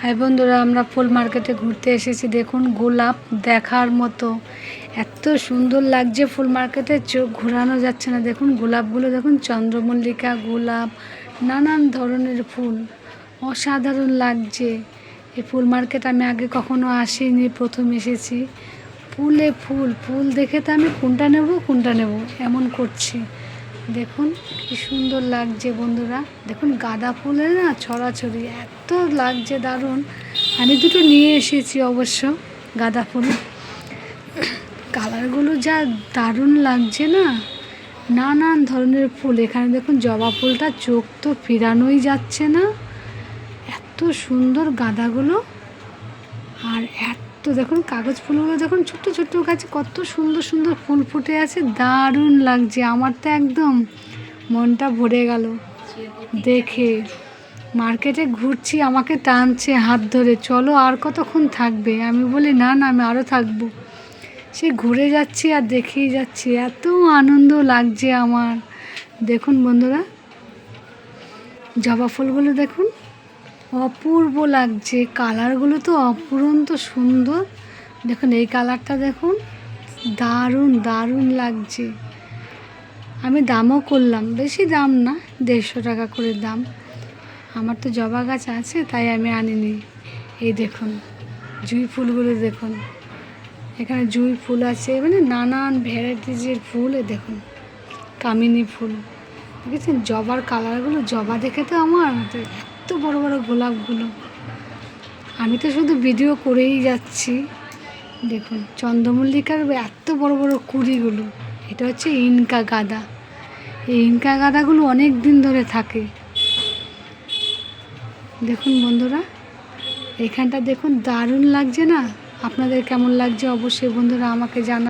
High বন্ধুরা, আমরা ফুল মার্কেটে ঘুরতে এসেছি। দেখুন গোলাপ দেখার মতো, এত সুন্দর লাগছে ফুল মার্কেটে, চোখ ঘোরানো যাচ্ছে না। দেখুন গোলাপগুলো দেখুন, চন্দ্রমল্লিকা গোলাপ, নানান ধরনের ফুল, অসাধারণ লাগছে। এই ফুল মার্কেট আমি আগে কখনো আসিনি, প্রথম এসেছি। ফুলে ফুল ফুল দেখে তো আমি কোনটা নেব এমন করছি। দেখুন কি সুন্দর লাগছে বন্ধুরা। দেখুন গাঁদা ফুলের না ছড়াছড়ি, এত লাগছে দারুণ। আমি দুটো নিয়ে এসেছি অবশ্য গাঁদা ফুল। কালারগুলো যা দারুণ লাগছে না, নানান ধরনের ফুল। এখানে দেখুন জবা ফুলটা, চোখ তো ফিরানোই যাচ্ছে না, এত সুন্দর গাঁদাগুলো। আর এত দেখুন কাগজ ফুলগুলো দেখুন, ছোট্ট ছোট্ট গাছে কত সুন্দর সুন্দর ফুল ফুটে আছে, দারুণ লাগছে। আমার তো একদম মনটা ভরে গেল দেখে। মার্কেটে ঘুরছি, আমাকে টানছে হাত ধরে, চলো আর কতক্ষণ থাকবে। আমি বলি না না, আমি আরও থাকবো। সে ঘুরে যাচ্ছি আর দেখেই যাচ্ছি, এত আনন্দ লাগছে আমার। দেখুন বন্ধুরা, জবা ফুলগুলো দেখুন, অপূর্ব লাগছে। কালারগুলো তো অপূরন্ত সুন্দর। দেখুন এই কালারটা দেখুন, দারুণ দারুণ লাগছে। আমি দামও করলাম, বেশি দাম না, 150 টাকা করে দাম। আমার তো জবা গাছ আছে তাই আমি আনিনি। এই দেখুন জুঁই ফুলগুলো দেখুন, এখানে জুঁই ফুল আছে, মানে নানান ভ্যারাইটিজের ফুল। দেখুন কামিনী ফুল দেখেছেন, জবার কালারগুলো, জবা দেখে তো আমার এত বড় বড় গোলাপগুলো। আমি তো শুধু ভিডিও করেই যাচ্ছি। দেখুন চন্দ্রমল্লিকার এত বড় বড় কুঁড়িগুলো, এটা হচ্ছে ইনকা গাঁদা। এই ইনকা গাঁদাগুলো অনেক দিন ধরে থাকে। দেখুন বন্ধুরা, এখানটা দেখুন দারুণ লাগছে না? আপনাদের কেমন লাগছে অবশ্যই বন্ধুরা আমাকে জানান।